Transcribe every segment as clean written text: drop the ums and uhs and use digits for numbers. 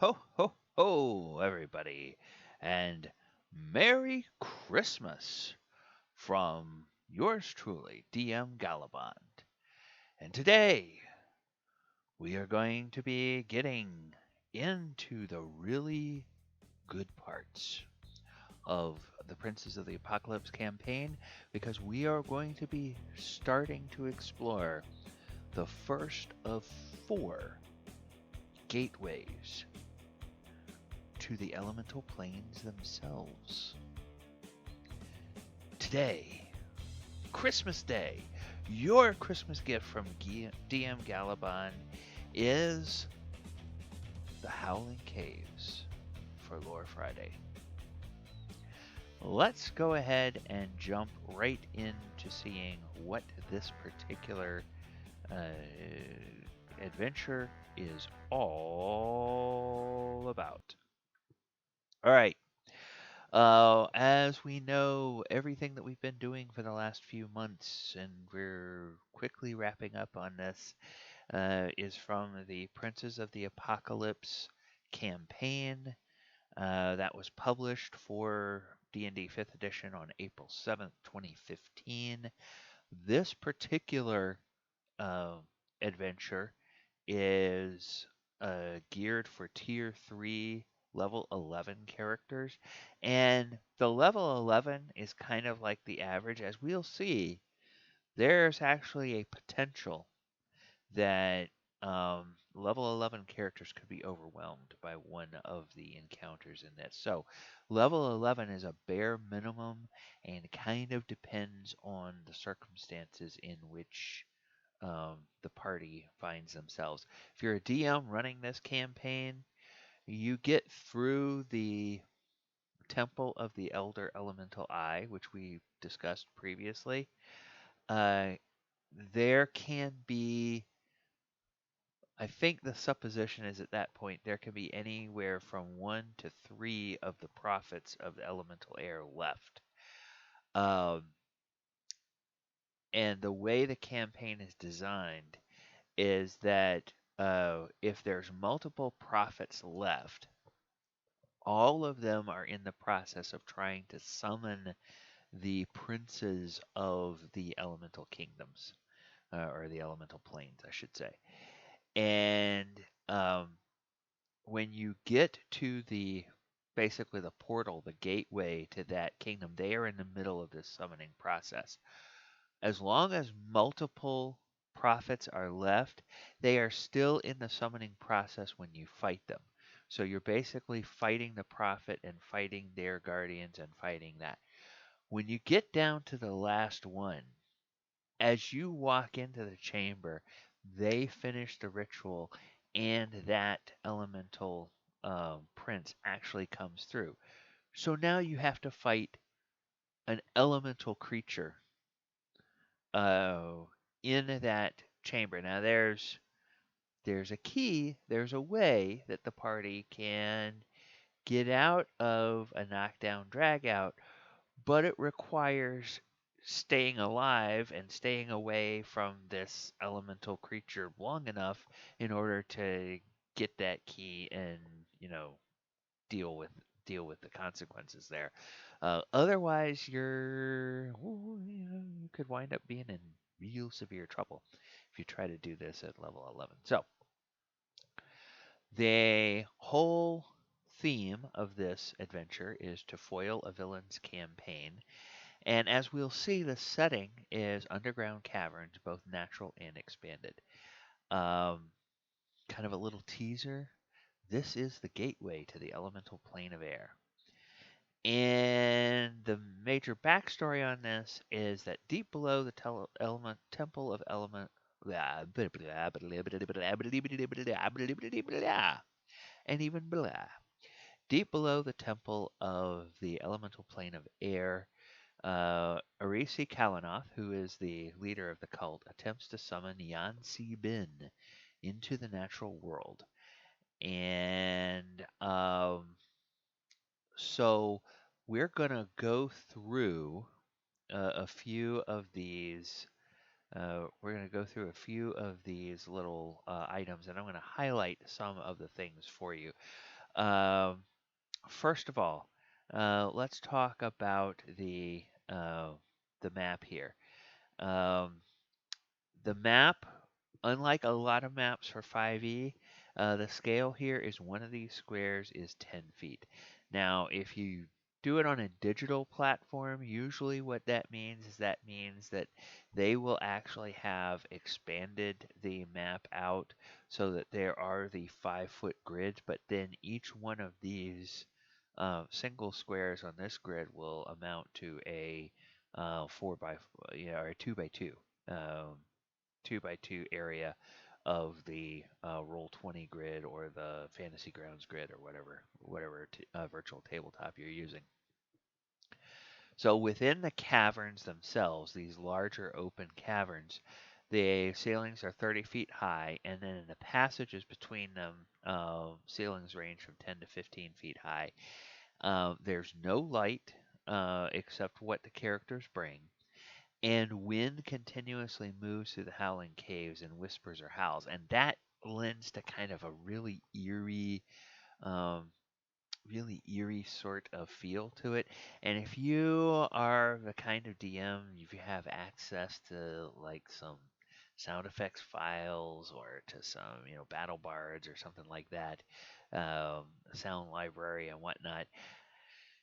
Ho, ho, ho, everybody, and Merry Christmas from yours truly, DM Galabond. And today we are going to be getting into the really good parts of the Princes of the Apocalypse campaign because we are going to be starting to explore the first of four gateways to the elemental planes themselves. Today, Christmas Day, your Christmas gift from DM Galabon is the Howling Caves for Lore Friday. Let's go ahead and jump right into seeing what this particular adventure is all about. All right. As we know, everything that we've been doing for the last few months, and we're quickly wrapping up on this, is from the Princes of the Apocalypse campaign that was published for D&D 5th edition on April 7th, 2015. This particular uh, adventure is geared for Tier 3 level 11 characters. And the level 11 is kind of like the average. As we'll see, there's actually a potential that level 11 characters could be overwhelmed by one of the encounters in this. So, level 11 is a bare minimum and kind of depends on the circumstances in which the party finds themselves. If you're a DM running this campaign, you get through the Temple of the Elder Elemental Eye, which we discussed previously. Uh, there can be, I think the supposition is at that point, there can be anywhere from 1 to 3 of the prophets of the elemental air left. Um, and the way the campaign is designed is that if there's multiple prophets left, all of them are in the process of trying to summon the princes of the elemental kingdoms, or the elemental planes, I should say. And when you get to the basically the portal, the gateway to that kingdom, they are in the middle of this summoning process. As long as multiple prophets are left, they are still in the summoning process when you fight them. So you're basically fighting the prophet and fighting their guardians and fighting that. When you get down to the last one, as you walk into the chamber, they finish the ritual and that elemental prince actually comes through. So now you have to fight an elemental creature uh, in that chamber. Now there's a key, there's a way that the party can get out of a knockdown drag out, but it requires staying alive and staying away from this elemental creature long enough in order to get that key and, you know, deal with deal with the consequences there. Otherwise, you could wind up being in real severe trouble if you try to do this at level 11. So the whole theme of this adventure is to foil a villain's campaign. And as we'll see, the setting is underground caverns, both natural and expanded. Um, kind of a little teaser. This is the gateway to the elemental plane of air. And the major backstory on this is that deep below the temple of element, and even blah, deep below the temple of the elemental plane of air, Arisi Kalanoth, who is the leader of the cult, attempts to summon Yancey Ben into the natural world. And so we're going to go through a few of these. We're going to go through a few of these little items, and I'm going to highlight some of the things for you. Um, First of all, let's talk about the map here. Um, the map, unlike a lot of maps for 5e, the scale here is one of these squares is 10 feet. Now, if you do it on a digital platform, usually what that means that they will actually have expanded the map out so that there are the 5-foot grids, but then each one of these single squares on this grid will amount to a 4 by, or a 2 by 2. Um, 2 by 2 area of the roll 20 grid or the fantasy grounds grid or whatever virtual tabletop you're using. So within the caverns themselves, these larger open caverns, the ceilings are 30 feet high, and then in the passages between them, ceilings range from 10 to 15 feet high. There's no light except what the characters bring. And wind continuously moves through the Howling Caves and whispers or howls, and that lends to kind of a um, really eerie sort of feel to it. And if you are the kind of DM, if you have access to like some sound effects files or to some, battle bards or something like that, sound library and whatnot,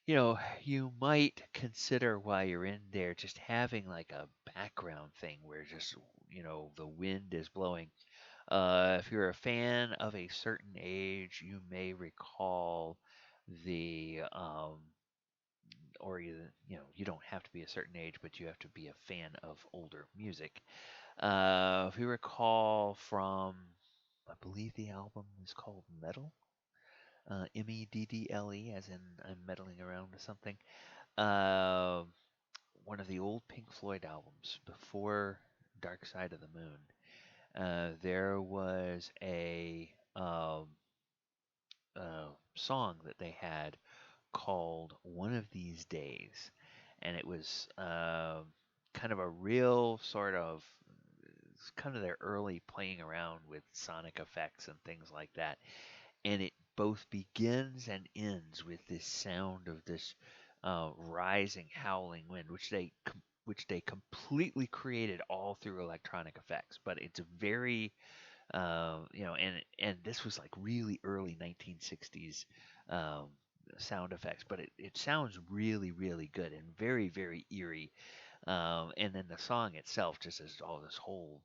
you might consider while you're in there just having like a background thing where just, the wind is blowing. If you're a fan of a certain age, you may recall or you don't have to be a certain age, but you have to be a fan of older music. If you recall from, I believe the album is called Metal, Meddle, as in I'm meddling around with something. Uh, One of the old Pink Floyd albums before Dark Side of the Moon. There was a song that they had called One of These Days. And it was kind of a real sort of, it's kind of their early playing around with sonic effects and things like that. And it both begins and ends with this sound of this rising howling wind, which they completely created all through electronic effects. But it's a very and this was like really early 1960s um, sound effects, but it sounds really really good and very very eerie. And then the song itself just has all this whole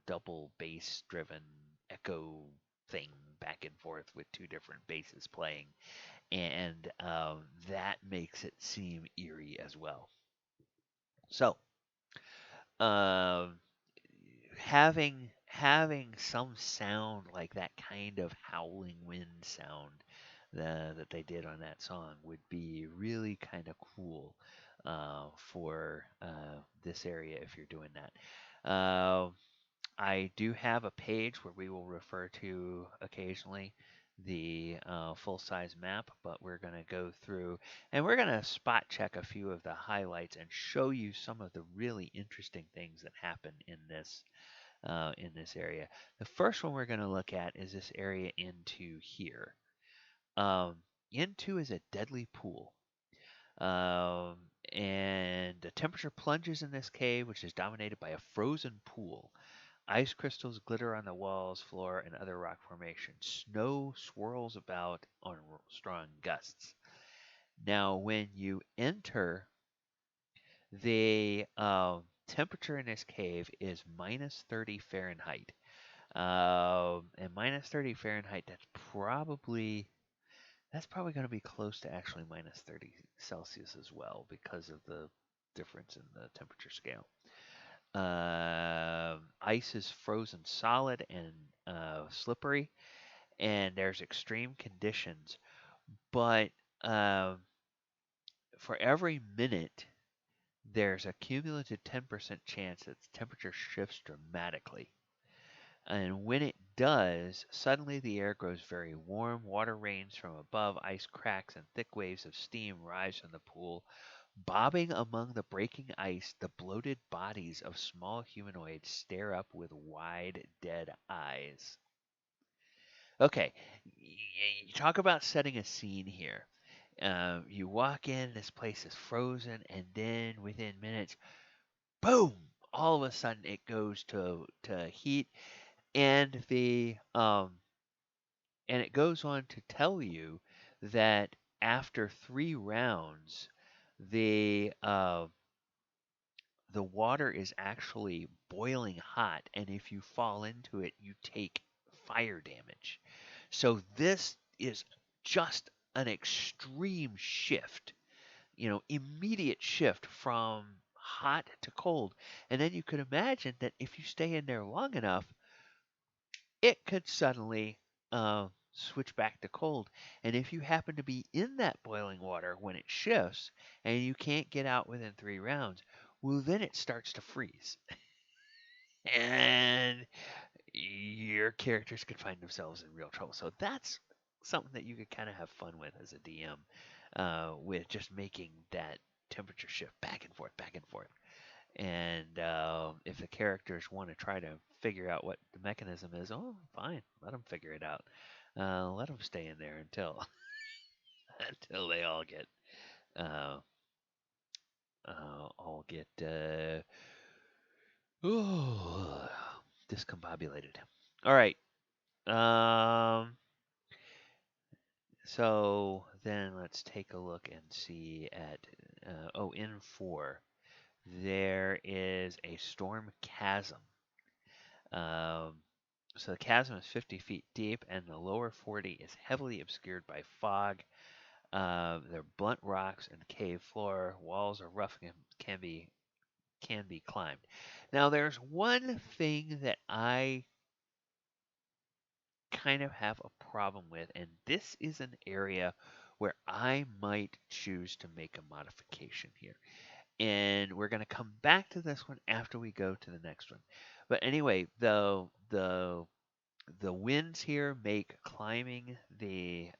double bass driven echo thing back and forth with two different basses playing, and that makes it seem eerie as well. So um, having some sound like that kind of howling wind sound that they did on that song would be really kind of cool for this area if you're doing that. I do have a page where we will refer to occasionally the full-size map, but we're going to go through and we're going to spot check a few of the highlights and show you some of the really interesting things that happen in this area. The first one we're going to look at is this area into here. Um, Into is a deadly pool. Um, and the temperature plunges in this cave, which is dominated by a frozen pool. Ice crystals glitter on the walls, floor, and other rock formations. Snow swirls about on strong gusts. Now, when you enter, the temperature in this cave is minus 30 Fahrenheit. And minus 30 Fahrenheit, that's probably going to be close to actually minus 30 Celsius as well because of the difference in the temperature scale. Ice is frozen solid and slippery, and there's extreme conditions. But um, for every minute, there's a cumulative 10% chance that the temperature shifts dramatically. And when it does, suddenly the air grows very warm, water rains from above, ice cracks, and thick waves of steam rise from the pool. Bobbing among the breaking ice, the bloated bodies of small humanoids stare up with wide, dead eyes. Okay, you talk about setting a scene here. You walk in, this place is frozen, and then within minutes, boom! All of a sudden, it goes to heat, and it goes on to tell you that after 3 rounds, the uh, the water is actually boiling hot, and if you fall into it, you take fire damage. So this is just an extreme shift, immediate shift from hot to cold. And then you could imagine that if you stay in there long enough, it could suddenly switch back to cold. And if you happen to be in that boiling water when it shifts and you can't get out within 3 rounds, well, then it starts to freeze. And your characters could find themselves in real trouble. So that's something that you could kind of have fun with as a DM, with just making that temperature shift back and forth. And if the characters want to try to figure out what the mechanism is, oh, fine, let them figure it out. Let them stay in there until until they uh, all get ooh, discombobulated. All right. Um, so then let's take a look and see at in 4 there is a storm chasm. Um, so the chasm is 50 feet deep, and the lower 40 is heavily obscured by fog. There are blunt rocks and cave floor. Walls are rough and can be climbed. Now, there's one thing that I kind of have a problem with, and this is an area where I might choose to make a modification here. And we're going to come back to this one after we go to the next one. But anyway, the winds here make climbing the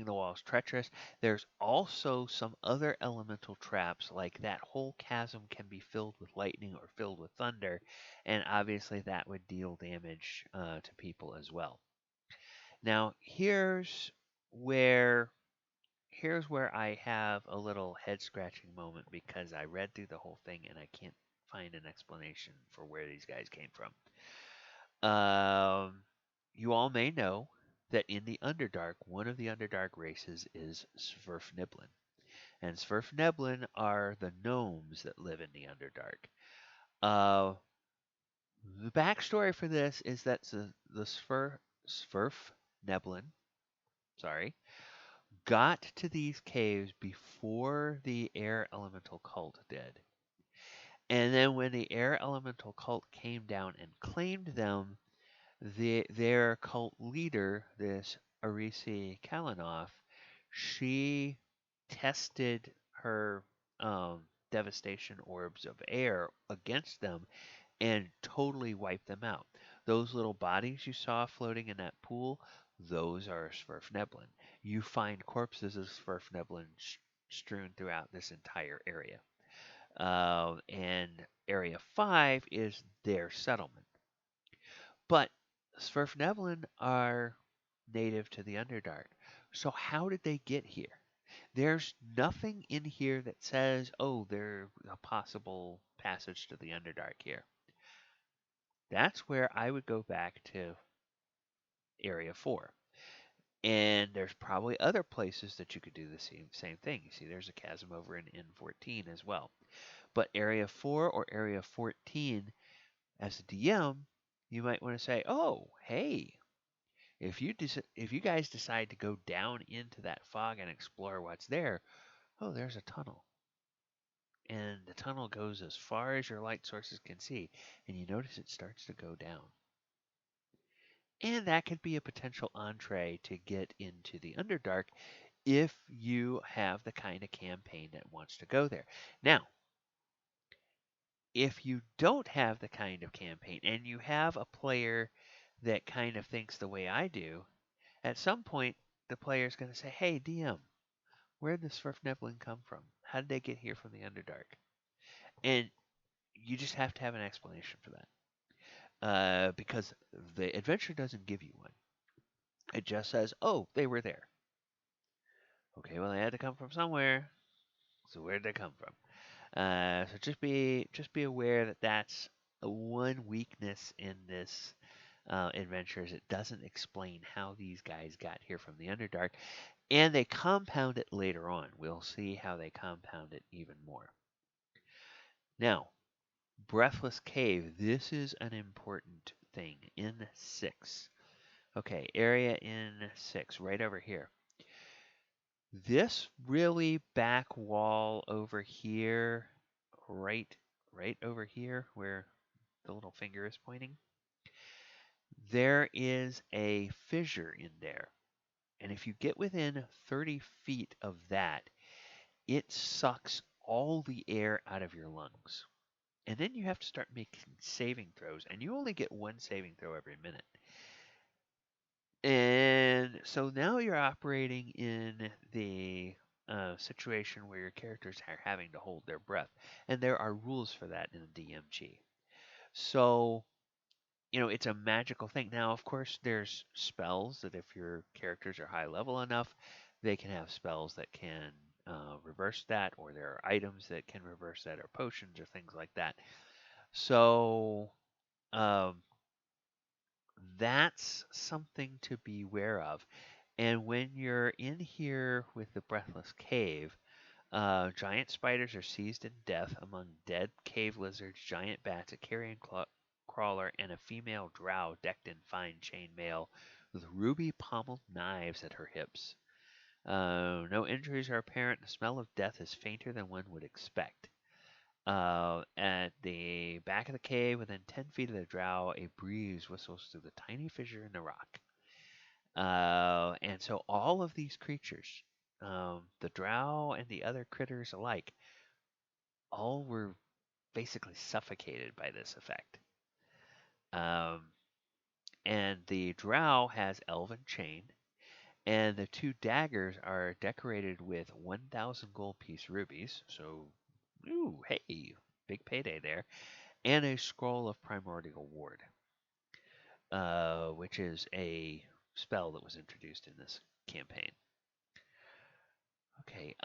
walls treacherous. There's also some other elemental traps, like that whole chasm can be filled with lightning or filled with thunder, and obviously that would deal damage to people as well. Now here's where I have a little head scratching moment because I read through the whole thing and I can't find an explanation for where these guys came from. You all may know that in the Underdark, one of the Underdark races is Sverfniblin. And Sverfniblin are the gnomes that live in the Underdark. The backstory for this is that the Sverfneblin, sorry, got to these caves before the air elemental cult did. And then when the air elemental cult came down and claimed them, their cult leader, this Arisi Kalanoff, she tested her devastation orbs of air against them and totally wiped them out. Those little bodies you saw floating in that pool, those are Sverfneblin. You find corpses of Sverfneblin strewn throughout this entire area. And Area 5 is their settlement. But Sverfneblin are native to the Underdark. So how did they get here? There's nothing in here that says, oh, there's a possible passage to the Underdark here. That's where I would go back to Area 4. And there's probably other places that you could do the same thing. You see, there's a chasm over in N14 as well. But Area 4 or Area 14, as a DM, you might want to say, oh, hey, if you guys decide to go down into that fog and explore what's there, oh, there's a tunnel. And the tunnel goes as far as your light sources can see, and you notice it starts to go down. And that could be a potential entree to get into the Underdark if you have the kind of campaign that wants to go there. Now, if you don't have the kind of campaign and you have a player that kind of thinks the way I do, at some point the player is going to say, hey, DM, where did the Sverfneblin come from? How did they get here from the Underdark? And you just have to have an explanation for that. because the adventure doesn't give you one. It just says, "Oh, they were there." Okay, well, they had to come from somewhere. So where did they come from? So just be aware that that's one weakness in this adventure is it doesn't explain how these guys got here from the Underdark, and they compound it later on. We'll see how they compound it even more. Now, Breathless Cave. This is an important thing in 6. Okay, area in 6, right over here. This really back wall over here, right over here where the little finger is pointing, there is a fissure in there. And if you get within 30 feet of that, it sucks all the air out of your lungs. And then you have to start making saving throws, and you only get one saving throw every minute. And so now you're operating in the situation where your characters are having to hold their breath. And there are rules for that in the DMG. So, it's a magical thing. Now, of course, there's spells that if your characters are high level enough, they can have spells that can reverse that, or there are items that can reverse that, or potions, or things like that. So, um, that's something to be aware of. And when you're in here with the Breathless Cave, giant spiders are seized in death among dead cave lizards, giant bats, a carrion crawler, and a female drow decked in fine chain mail with ruby pommeled knives at her hips. No injuries are apparent. The smell of death is fainter than one would expect. At the back of the cave, within 10 feet of the drow, a breeze whistles through the tiny fissure in the rock. And so all of these creatures, the drow and the other critters alike, all were basically suffocated by this effect. Um, and the drow has elven chain, and the 2 daggers are decorated with 1,000 gold piece rubies. So, ooh, hey, big payday there. And a scroll of primordial ward, which is a spell that was introduced in this campaign. Okay,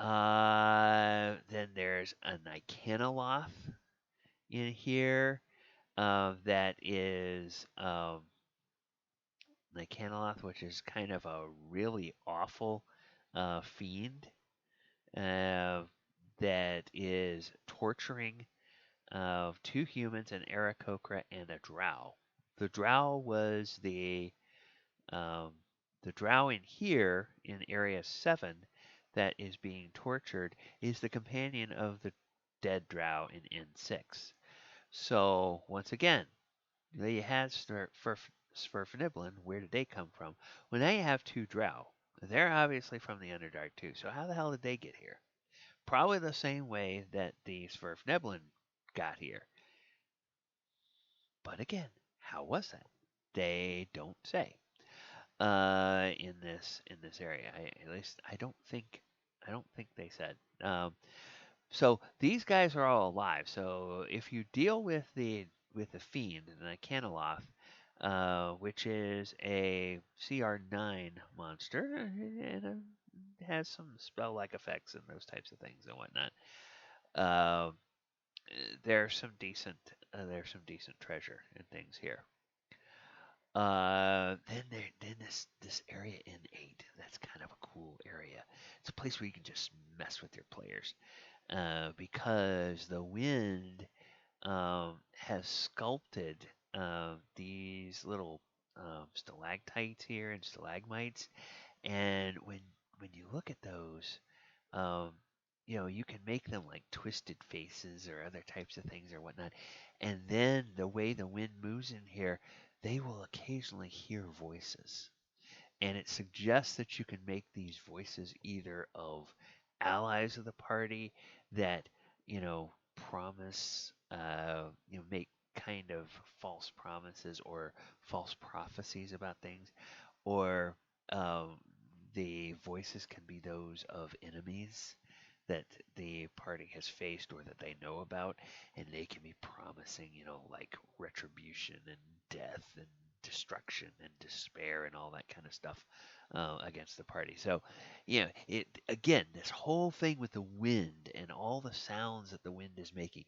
then there's a Nicanoloth in here. That is Nicanoloth, which is kind of a really awful fiend that is torturing 2 humans, an Aarakocra, and a drow. The drow was um, the drow in here in Area 7 that is being tortured is the companion of the dead drow in N6. So, once again, there you had Sverfniblin. Where did they come from? Well, now you have 2 drow. They're obviously from the Underdark too. So, how the hell did they get here? Probably the same way that the Sverfniblin got here. But again, how was that? They don't say. In this area. At least I don't think they said. So these guys are all alive. So if you deal with the fiend, the Canoloth, which is a CR9 monster, and has some spell-like effects and those types of things and whatnot. Uh, there's some decent treasure and things here. Then this area in 8, that's kind of a cool area. It's a place where you can just mess with your players, because the wind has sculpted these little stalactites here and stalagmites, and when you look at those, um, you can make them like twisted faces or other types of things or whatnot. And then the way the wind moves in here, they will occasionally hear voices. And it suggests that you can make these voices either of allies of the party that, promise, make kind of false promises or false prophecies about things, or um, the voices can be those of enemies that the party has faced or that they know about, and they can be promising, like retribution and death and destruction and despair and all that kind of stuff against the party. So, it again, this whole thing with the wind and all the sounds that the wind is making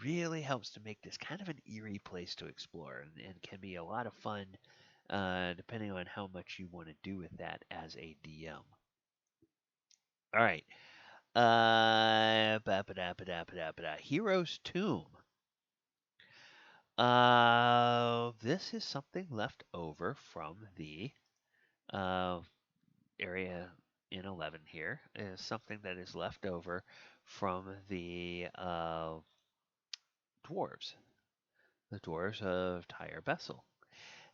really helps to make this kind of an eerie place to explore, and can be a lot of fun depending on how much you want to do with that as a DM. All right. Hero's Tomb. This is something left over from the uh, area in 11 here. Is something that is left over from the dwarves. The dwarves of Tyre Bessel.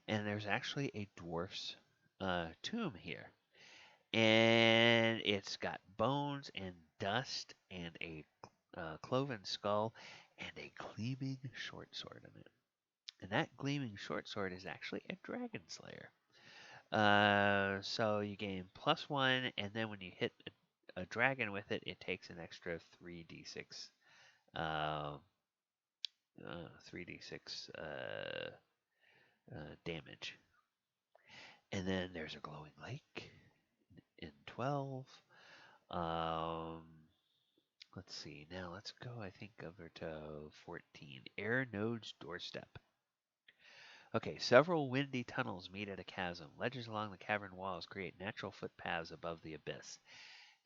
And there's actually a dwarf's tomb here. And it's got bones and dust and a cloven skull and a gleaming short sword in it. And that gleaming short sword is actually a dragon slayer. So you gain +1, and then when you hit a dragon with it, it takes an extra 3d6, uh, 3d6 damage. And then there's a glowing lake in 12. Um, let's see. Now let's go, I think, over to 14. Air Node's Doorstep. Okay, several windy tunnels meet at a chasm. Ledges along the cavern walls create natural footpaths above the abyss.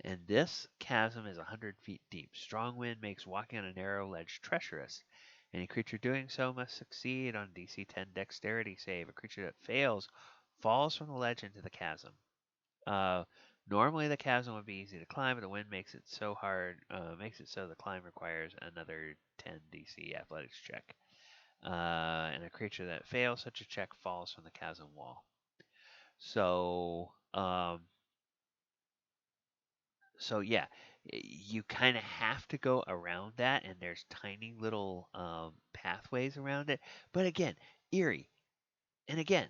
And this chasm is 100 feet deep. Strong wind makes walking on a narrow ledge treacherous. Any creature doing so must succeed on DC 10 dexterity save. A creature that fails falls from the ledge into the chasm. Normally the chasm would be easy to climb, but the wind makes it so hard, makes it so the climb requires another 10 DC athletics check. And a creature that fails such a check falls from the chasm wall. So, yeah, you kind of have to go around that, and there's tiny little pathways around it. But again, eerie. And again,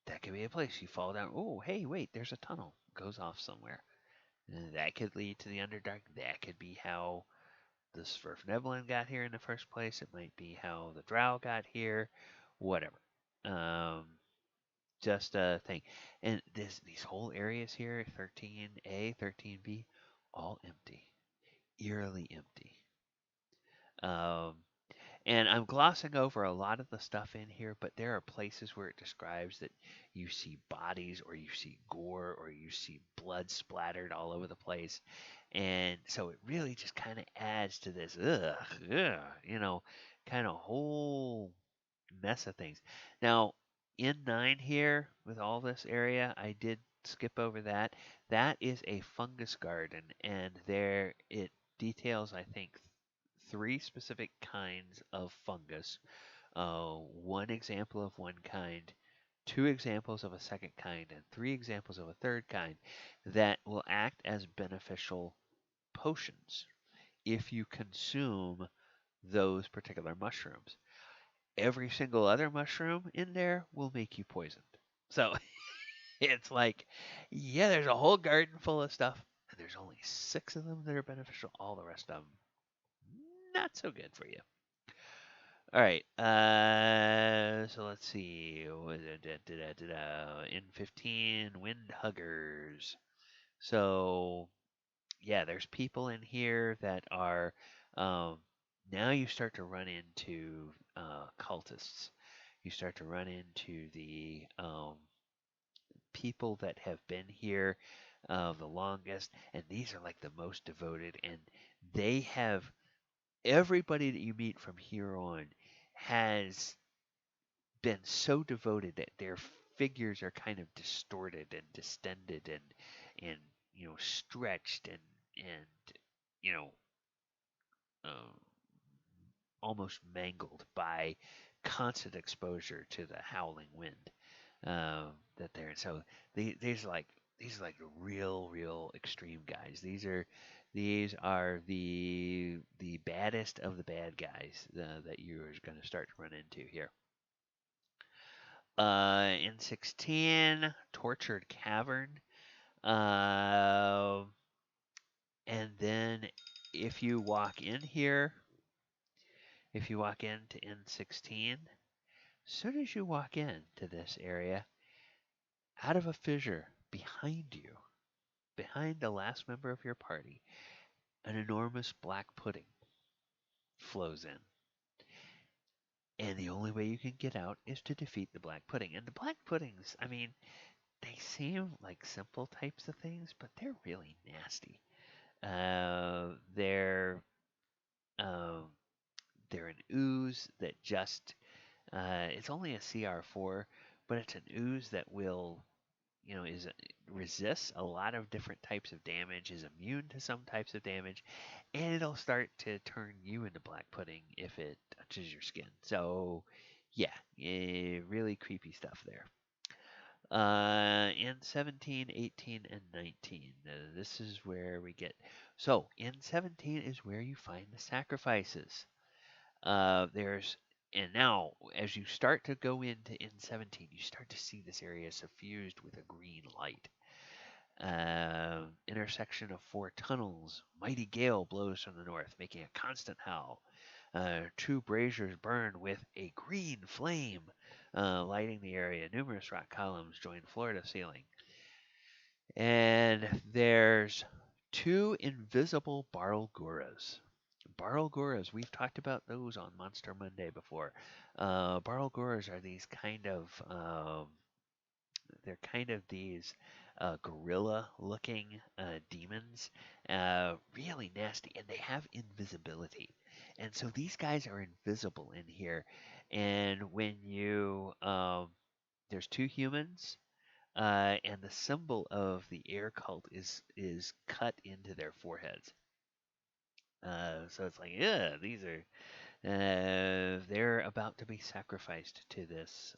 that could be a place you fall down. Oh, hey, wait, there's a tunnel. Goes off somewhere. And that could lead to the Underdark. That could be how the Svirfneblin got here in the first place. It might be how the Drow got here. Whatever. Um, just a thing. And these whole areas here, 13A, 13B, all empty. Eerily empty. Um, and I'm glossing over a lot of the stuff in here, but there are places where it describes that you see bodies or you see gore or you see blood splattered all over the place. And so it really just kind of adds to this, kind of whole mess of things. Now, in 9 here, with all this area, I did skip over that. That is a fungus garden, and there it details, I think, 3 specific kinds of fungus. One example of one kind, 2 examples of a second kind, and 3 examples of a third kind that will act as beneficial potions if you consume those particular mushrooms. Every single other mushroom in there will make you poisoned. So it's like, yeah, there's a whole garden full of stuff, and there's only 6 of them that are beneficial. All the rest of them, not so good for you. All right. So let's see. In 15, Wind Huggers. So yeah, there's people in here that are. Now you start to run into cultists. You start to run into the people that have been here the longest, and these are like the most devoted, and they have everybody that you meet from here on has been so devoted that their figures are kind of distorted and distended and stretched and you know um, almost mangled by constant exposure to the howling wind that they're so these are like the real extreme guys. These are the baddest of the bad guys that you're going to start to run into here. In 16, Tortured Cavern. Uh, And then if you walk in here, if you walk into N16, as soon as you walk into this area, out of a fissure behind you, behind the last member of your party, an enormous black pudding flows in. And the only way you can get out is to defeat the black pudding. And the black puddings, I mean, they seem like simple types of things, but they're really nasty. They're um, they're an ooze that just it's only a CR4, but it's an ooze that will is resists a lot of different types of damage, is immune to some types of damage, and it'll start to turn you into black pudding if it touches your skin. So, yeah, really creepy stuff there. In 17, 18, and 19, this is where we get. So, in 17 is where you find the sacrifices. There's and now, as you start to go into N17, you start to see this area suffused with a green light. Intersection of four tunnels. Mighty gale blows from the north, making a constant howl. Two braziers burn with a green flame, lighting the area. Numerous rock columns join floor to ceiling. And there's two invisible Barlguras. Barlguras, we've talked about those on Monster Monday before. Barlguras are these they're kind of these gorilla-looking demons, really nasty, and they have invisibility. And so these guys are invisible in here. And when there's two humans, and the symbol of the air cult is cut into their foreheads. So it's like, yeah, these are they're about to be sacrificed to this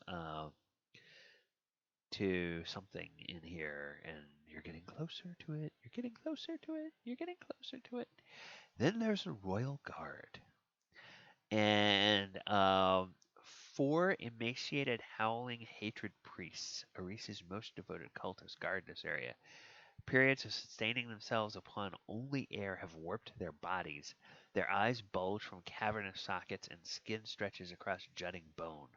to something in here, and you're getting closer to it. You're getting closer to it. You're getting closer to it. Then there's a royal guard, and four emaciated, howling hatred priests, Arise's most devoted cultists, guard this area. Periods of sustaining themselves upon only air have warped their bodies. Their eyes bulge from cavernous sockets, and skin stretches across jutting bone.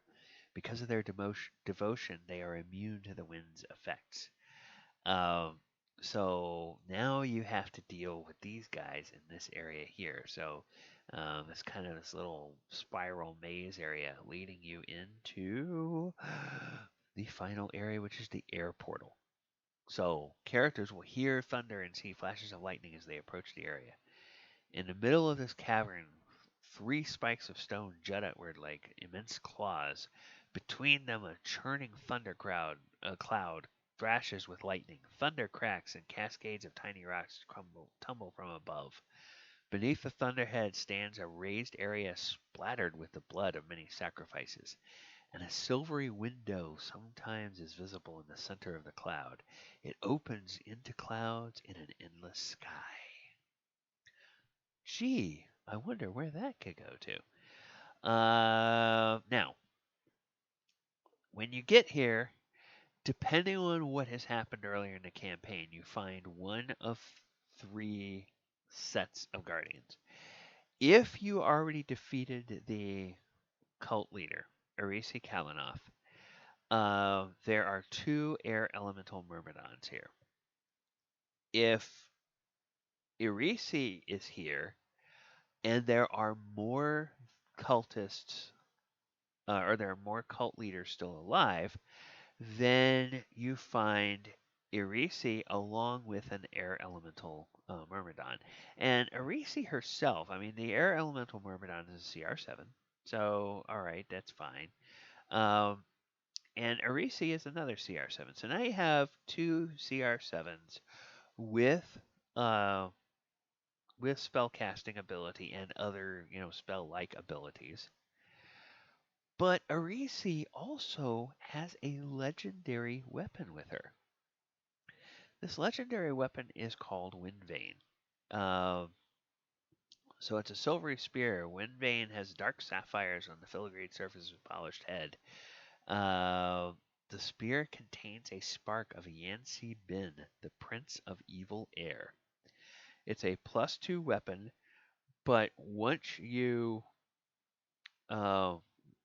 Because of their devotion, they are immune to the wind's effects. Um, so now you have to deal with these guys in this area here. So it's kind of this little spiral maze area leading you into the final area, which is the air portal. So characters will hear thunder and see flashes of lightning as they approach the area. In the middle of this cavern, three spikes of stone jut outward like immense claws. Between them, a churning cloud thrashes with lightning. Thunder cracks and cascades of tiny rocks tumble from above. Beneath the thunderhead stands a raised area splattered with the blood of many sacrifices, and a silvery window sometimes is visible in the center of the cloud. It opens into clouds in an endless sky. Gee, I wonder where that could go to. Now, when you get here, depending on what has happened earlier in the campaign, you find one of three sets of guardians. If you already defeated the cult leader, Arisi Kalanoth, there are two air elemental myrmidons here. If Irisi is here, and there are more cultists, or there are more cult leaders still alive, then you find Irisi along with an air elemental myrmidon. And Irisi herself, I mean, the air elemental myrmidon is a CR7, so alright, that's fine. And Arisi is another CR7. So now you have two CR7s with uh, with spell casting ability and other, spell like abilities. But Arisi also has a legendary weapon with her. This legendary weapon is called Windvane. So it's a silvery spear. Windvane has dark sapphires on the filigreed surface of a polished head. The spear contains a spark of Yancey Ben, the Prince of Evil Air. It's a +2 weapon, but uh,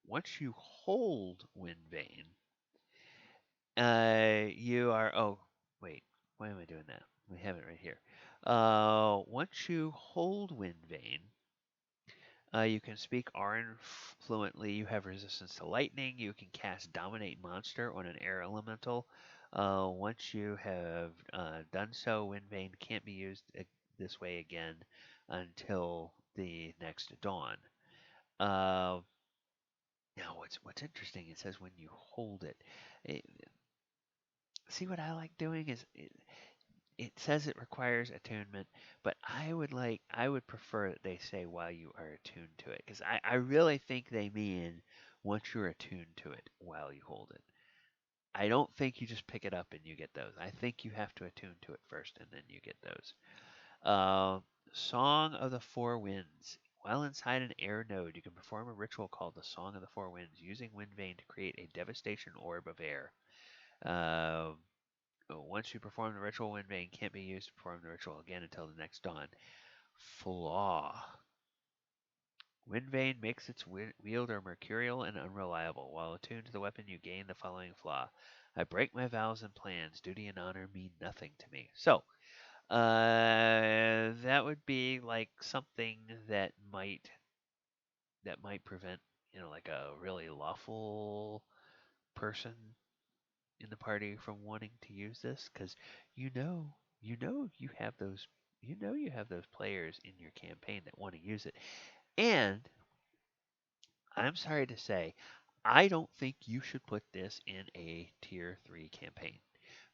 once you hold Windvane, you are. Oh, wait. Why am I doing that? We have it right here. Once you hold Windvane, you can speak Aran fluently. You have resistance to lightning. You can cast Dominate Monster on an air elemental. Once you have done so, Windvane can't be used this way again until the next dawn. Uh, Now, what's interesting? It says when you hold it. it See what I like doing is it says it requires attunement, but I would prefer that they say while you are attuned to it, because I really think they mean once you're attuned to it while you hold it. I don't think you just pick it up and you get those. I think you have to attune to it first and then you get those. Uh, Song of the Four Winds. While inside an air node, you can perform a ritual called the Song of the Four Winds, using Windvane to create a devastation orb of air. Uh, Once you perform the ritual, Windvane can't be used to perform the ritual again until the next dawn. Flaw. Windvane makes its wielder mercurial and unreliable. While attuned to the weapon, you gain the following flaw. I break my vows and plans. Duty and honor mean nothing to me. So, that would be like something that might prevent, like a really lawful person in the party from wanting to use this, because you know, you have those, you have those players in your campaign that want to use it. And I'm sorry to say, I don't think you should put this in a tier 3 campaign,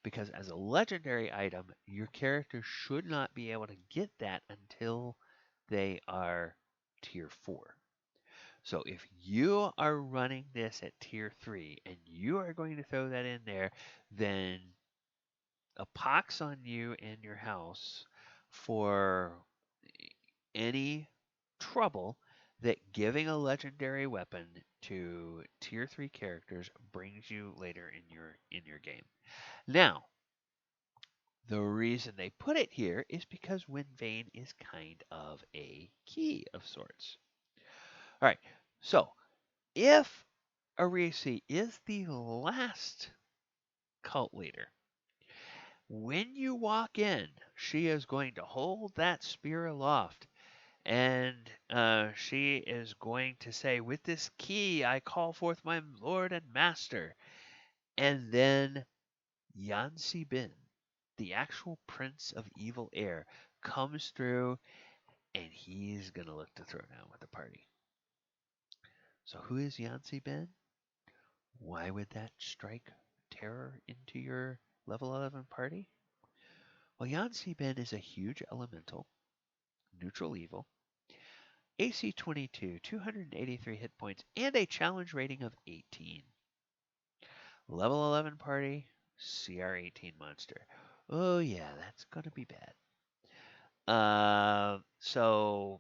because as a legendary item, your character should not be able to get that until they are tier 4. So if you are running this at tier 3 and you are going to throw that in there, then a pox on you and your house for any trouble that giving a legendary weapon to tier 3 characters brings you later in your game. Now, the reason they put it here is because Windvane is kind of a key of sorts. All right, so if Arisi is the last cult leader, when you walk in, she is going to hold that spear aloft, and she is going to say, "With this key, I call forth my lord and master." And then Yancey Ben, the actual prince of evil air, comes through, and he's going to look to throw down with the party. So who is Yancey Ben? Why would that strike terror into your level 11 party? Well, Yancey Ben is a huge elemental, neutral evil, AC 22, 283 hit points, and a challenge rating of 18. Level 11 party, CR 18 monster. Oh, yeah, that's going to be bad. So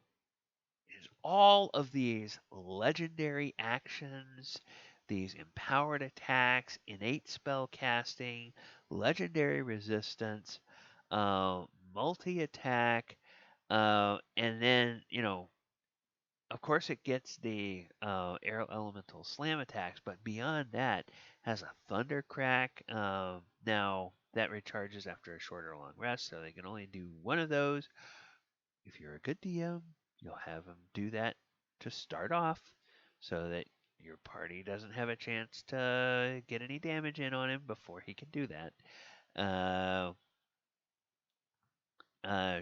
all of these legendary actions, these empowered attacks, innate spell casting, legendary resistance, multi attack, and then, of course, it gets the air elemental slam attacks, but beyond that, has a thunder crack. Now that recharges after a short or long rest, so they can only do one of those. If you're a good DM, you'll have them do that to start off, so that your party doesn't have a chance to get any damage in on him before he can do that.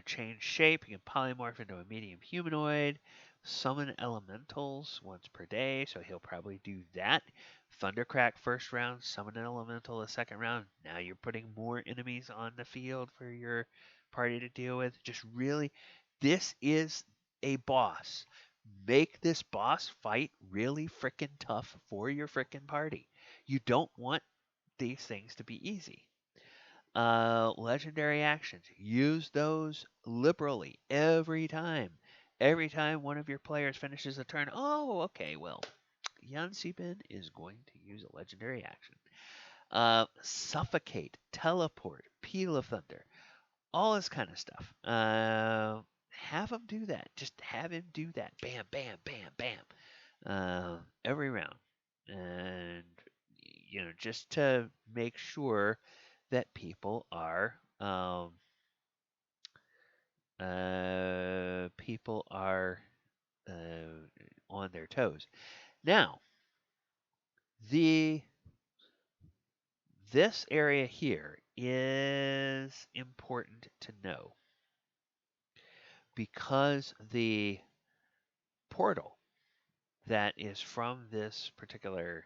Change shape. You can polymorph into a medium humanoid. Summon elementals once per day, so he'll probably do that. Thundercrack first round, summon an elemental the second round. Now you're putting more enemies on the field for your party to deal with. Just really, this is a boss. Make this boss fight really frickin' tough for your frickin' party. You don't want these things to be easy. Legendary actions. Use those liberally every time. Every time one of your players finishes a turn, oh, okay, well, Yancey Ben is going to use a legendary action. Suffocate, teleport, peal of thunder. all this kind of stuff. Have him do that. Just have him do that. Bam, bam, bam, bam. Every round, and just to make sure that people are on their toes. Now, the this area here is important to know because the portal that is from this particular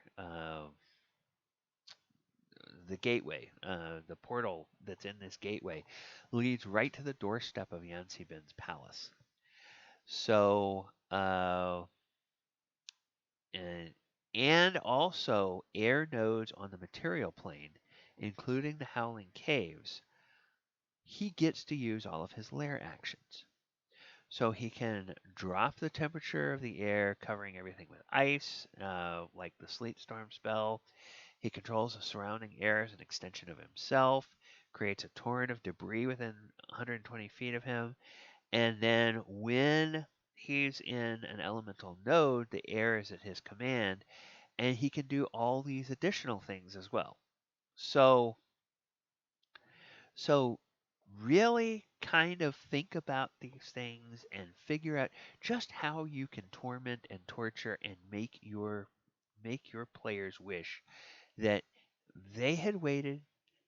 the gateway, the portal that's in this gateway, leads right to the doorstep of Yancey Ben's palace. So, and, and also air nodes on the material plane, including the Howling Caves, he gets to use all of his lair actions. So he can drop the temperature of the air, covering everything with ice, like the sleet storm spell. He controls the surrounding air as an extension of himself, creates a torrent of debris within 120 feet of him, and then when he's in an elemental node, the air is at his command, and he can do all these additional things as well. So really kind of think about these things and figure out just how you can torment and torture and make your players wish that they had waited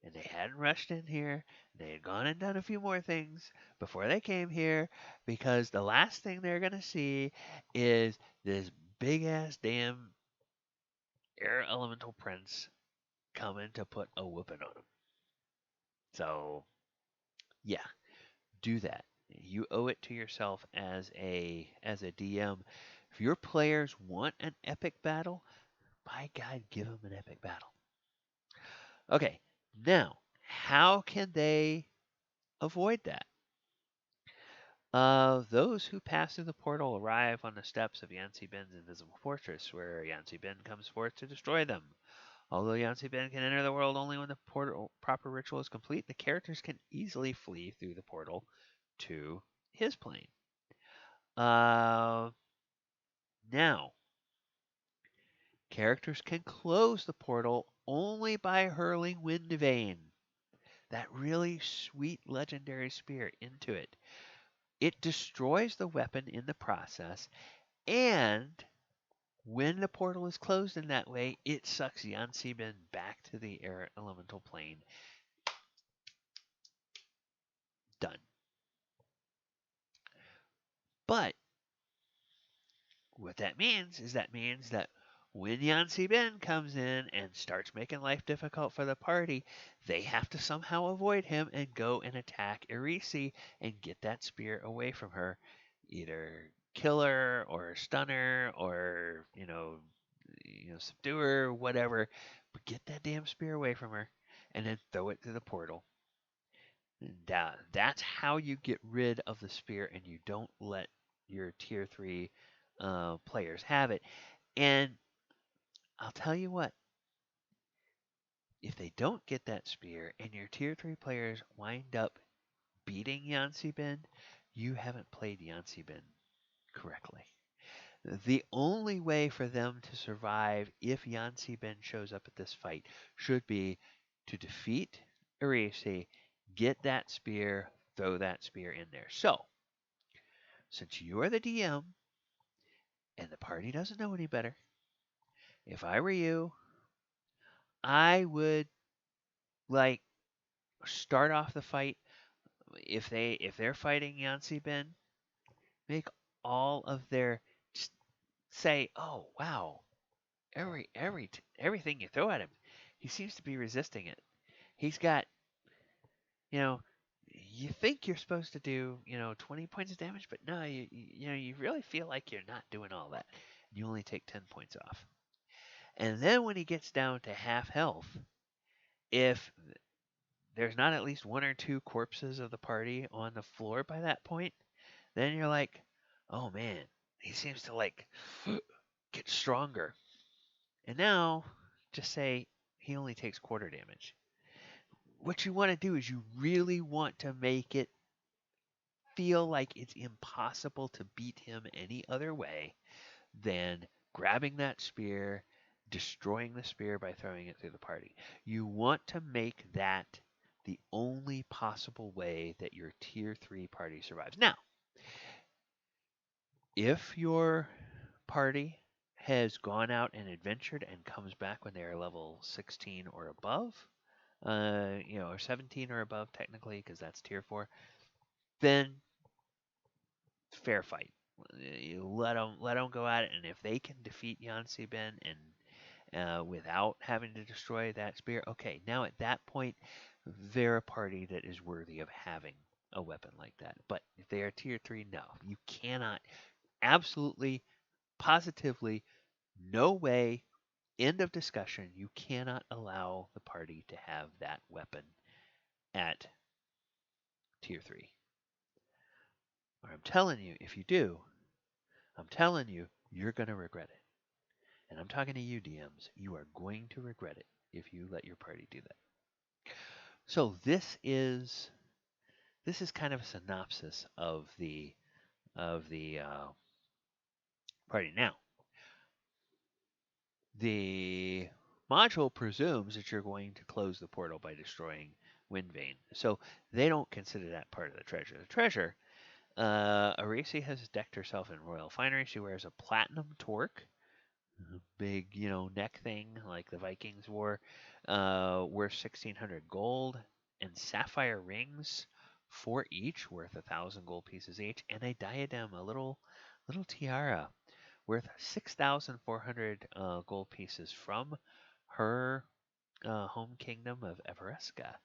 and they hadn't rushed in here. They had gone and done a few more things before they came here because the last thing they're going to see is this big ass damn air elemental prince coming to put a whooping on them. So, yeah, do that. You owe it to yourself as a DM. If your players want an epic battle, by God, give them an epic battle. Okay, now how can they avoid that? Those who pass through the portal arrive on the steps of Yancey Ben's invisible fortress, where Yancey Ben comes forth to destroy them. Although Yancey Ben can enter the world only when the portal proper ritual is complete, the characters can easily flee through the portal to his plane. Uh, Now, characters can close the portal only by hurling Windvane, that really sweet legendary spear, into it. It destroys the weapon in the process, and when the portal is closed in that way, it sucks Yancey Ben back to the air elemental plane. Done. But what that means is that when Yancey Ben comes in and starts making life difficult for the party, they have to somehow avoid him and go and attack Irisi and get that spear away from her. Either kill her or stun her or, subdue her, whatever. But get that damn spear away from her and then throw it through the portal. That's how you get rid of the spear and you don't let your tier 3 players have it. And I'll tell you what, if they don't get that spear and your tier 3 players wind up beating Yancey Ben, you haven't played Yancey Ben correctly. The only way for them to survive if Yancey Ben shows up at this fight should be to defeat Irisi, get that spear, throw that spear in there. So, since you're the DM and the party doesn't know any better, if I were you, I would like start off the fight if they're fighting Yancey Ben, make all of their just say, "Oh wow, everything you throw at him, he seems to be resisting it. He's got, you know, you think you're supposed to do, 20 points of damage, but no, you really feel like you're not doing all that. You only take 10 points off." And then when he gets down to half health, if there's not at least one or two corpses of the party on the floor by that point, then you're like, "Oh man, he seems to get stronger." And now, just say he only takes quarter damage. what you want to do is you really want to make it feel like it's impossible to beat him any other way than grabbing that spear, destroying the spear by throwing it through the party. You want to make that the only possible way that your tier 3 party survives. Now, if your party has gone out and adventured and comes back when they are level 16 or above, or 17 or above technically, because that's tier 4, then fair fight. You let them go at it, and if they can defeat Yancey Ben and without having to destroy that spear, okay, now at that point, they're a party that is worthy of having a weapon like that. But if they are tier 3, no, you cannot. Absolutely, positively, no way. End of discussion. You cannot allow the party to have that weapon at tier 3. Or I'm telling you, if you do, I'm telling you, you're going to regret it. And I'm talking to you, DMs. You are going to regret it if you let your party do that. So this is kind of a synopsis of the party. Now, the module presumes that you're going to close the portal by destroying Windvane. So they don't consider that part of the treasure. The treasure, Arisi has decked herself in royal finery. She wears a platinum torque, big, neck thing like the Vikings wore, worth 1,600 gold, and sapphire rings, 4 each, worth 1,000 gold pieces each, and a diadem, a little tiara, worth 6,400 gold pieces from her home kingdom of Everesca.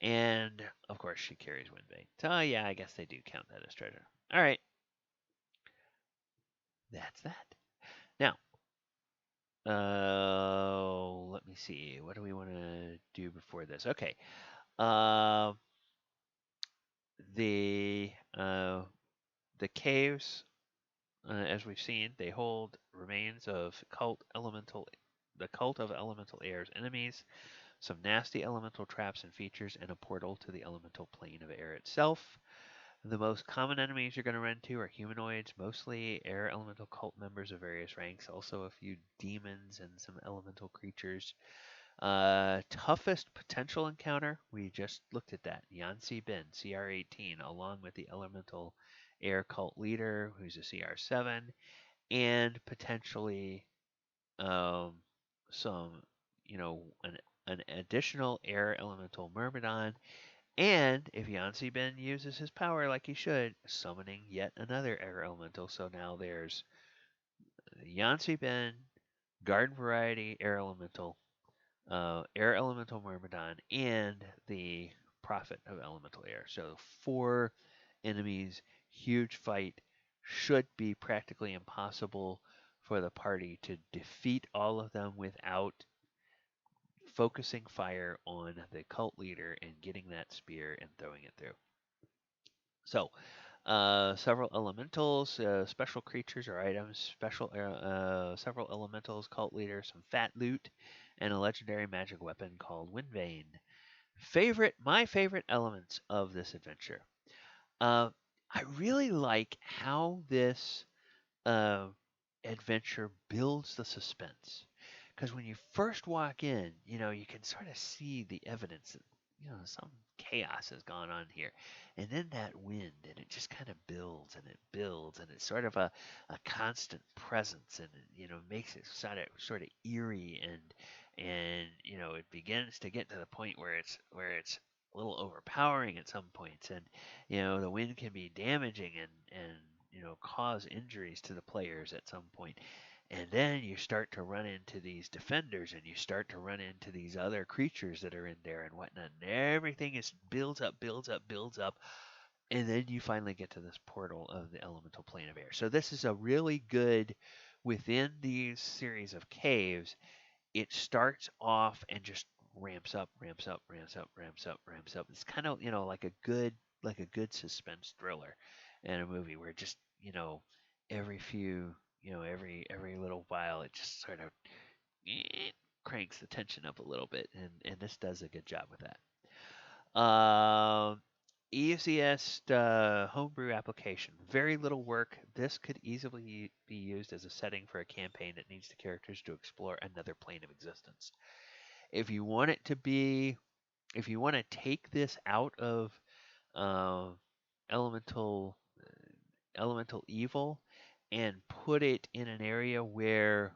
And of course, she carries Windbane. So yeah, I guess they do count that as treasure. All right, that's that. Now, let me see. What do we want to do before this? Okay. Uh, the uh, the caves, as we've seen, they hold remains of the cult of elemental air's enemies, some nasty elemental traps and features, and a portal to the elemental plane of air itself. The most common enemies you're going to run into are humanoids, mostly air elemental cult members of various ranks, also a few demons and some elemental creatures. Toughest potential encounter, we just looked at that. Yancey Ben, CR18, along with the elemental air cult leader, who's a CR7, and potentially um, some, an additional air elemental Myrmidon. And if Yancey Ben uses his power like he should, summoning yet another air elemental. So now there's Yancey Ben, garden variety air elemental Myrmidon, and the prophet of elemental air. So 4 enemies, huge fight. Should be practically impossible for the party to defeat all of them without focusing fire on the cult leader and getting that spear and throwing it through. So, several elementals, special creatures or items, several elementals, cult leaders, some fat loot, and a legendary magic weapon called Windvane. My favorite elements of this adventure. Uh, I really like how this uh, adventure builds the suspense. Because when you first walk in, you can sort of see the evidence that, some chaos has gone on here. And then that wind, and it just kind of builds and it builds, and it's sort of a constant presence, and it, makes it sort of eerie, and it begins to get to the point where it's a little overpowering at some points, and the wind can be damaging and cause injuries to the players at some point. And then you start to run into these defenders, and you start to run into these other creatures that are in there and whatnot. And everything is builds up, builds up, builds up. And then you finally get to this portal of the elemental plane of air. So this is a really good, within these series of caves, it starts off and just ramps up, ramps up, ramps up, ramps up, ramps up. It's kind of, like a good suspense thriller in a movie where just, every few, every little while it just sort of cranks the tension up a little bit, and this does a good job with that. Um, Easiest homebrew application. Very little work. This could easily be used as a setting for a campaign that needs the characters to explore another plane of existence. If you want it to be, if you want to take this out of uh, elemental elemental evil and put it in an area where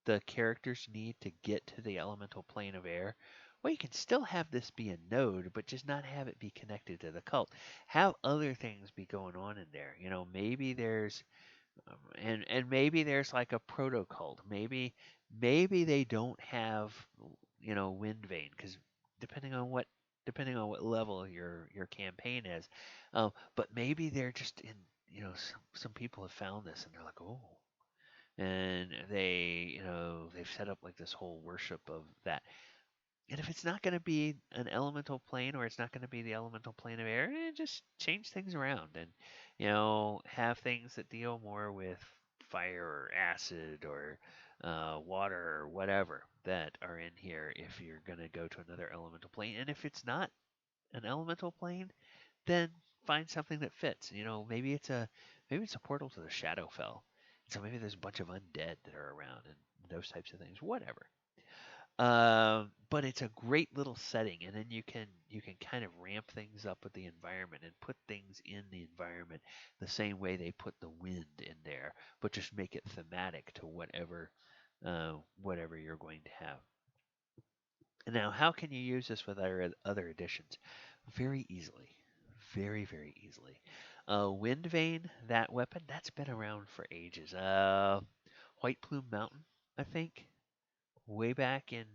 the characters need to get to the elemental plane of air, well, you can still have this be a node, but just not have it be connected to the cult. Have other things be going on in there. You know, maybe there's and maybe there's like a proto cult. Maybe they don't have Windvane because depending on what depending on what level your campaign is, but maybe they're just in some people have found this and they're like, oh, and they've set up like this whole worship of that. And if it's not going to be an elemental plane or it's not going to be the elemental plane of air, just change things around and have things that deal more with fire or acid or water or whatever that are in here if you're going to go to another elemental plane. And if it's not an elemental plane, then find something that fits. Maybe it's a portal to the Shadowfell. So maybe there's a bunch of undead that are around and those types of things. Whatever. But it's a great little setting, and then you can kind of ramp things up with the environment and put things in the environment the same way they put the wind in there, but just make it thematic to whatever you're going to have. Now, how can you use this with other editions? Very easily, very very easily. Windvane, that weapon, that's been around for ages. White Plume Mountain, I think way back in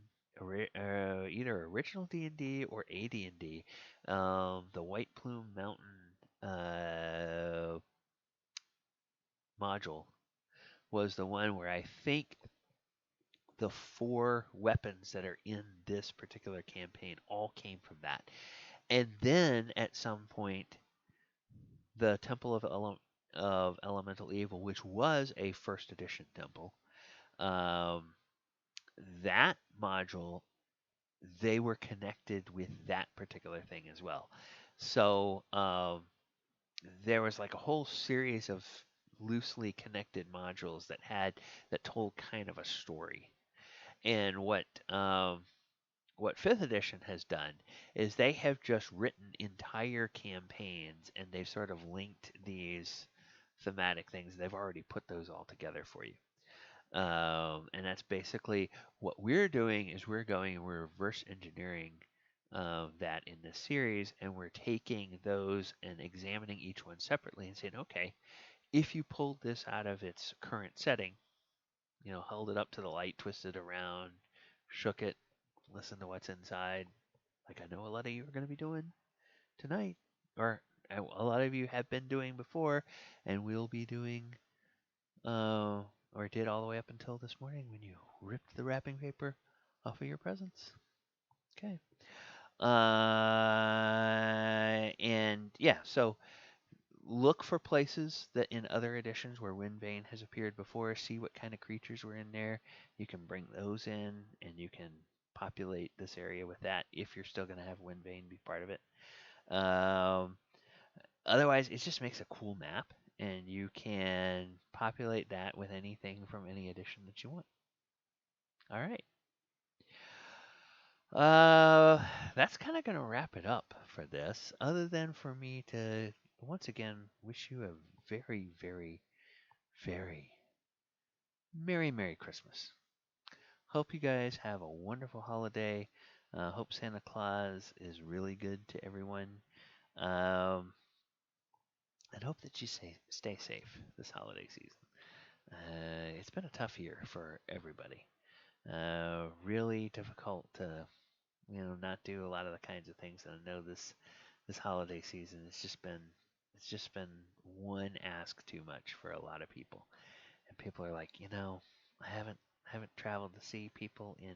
either original D&D or AD&D, the White Plume Mountain module was the one where I think the 4 weapons that are in this particular campaign all came from that. And then at some point, the Temple of Elemental Evil, which was a first edition temple, um, that module they were connected with that particular thing as well. So there was like a whole series of loosely connected modules that told kind of a story. And what fifth edition has done is they have just written entire campaigns and they've sort of linked these thematic things. They've already put those all together for you. And that's basically what we're doing is we're reverse engineering that in this series, and we're taking those and examining each one separately and saying, okay, if you pulled this out of its current setting, held it up to the light, twisted around, shook it, listened to what's inside, like I know a lot of you are going to be doing tonight, or a lot of you have been doing before, and will be doing or did all the way up until this morning when you ripped the wrapping paper off of your presents. Okay. And yeah, so look for places that in other editions where Windvane has appeared before, see what kind of creatures were in there. You can bring those in and you can populate this area with that if you're still going to have Windvane be part of it. Um, Otherwise, it just makes a cool map, and you can populate that with anything from any edition that you want. All right. That's kind of going to wrap it up for this, other than for me to once again wish you a very, very, very Merry Christmas. Hope you guys have a wonderful holiday. Hope Santa Claus is really good to everyone. Um, and hope that you stay safe this holiday season. It's been a tough year for everybody. Really difficult to not do a lot of the kinds of things that I know this holiday season. It's just been one ask too much for a lot of people, and people are like, I haven't traveled to see people in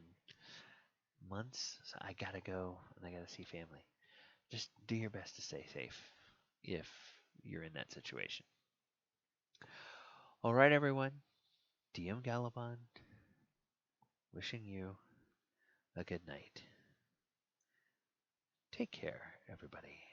months, so I gotta go and I gotta see family. Just do your best to stay safe if you're in that situation. All right, everyone. DM Galabond wishing you a good night. Take care, everybody.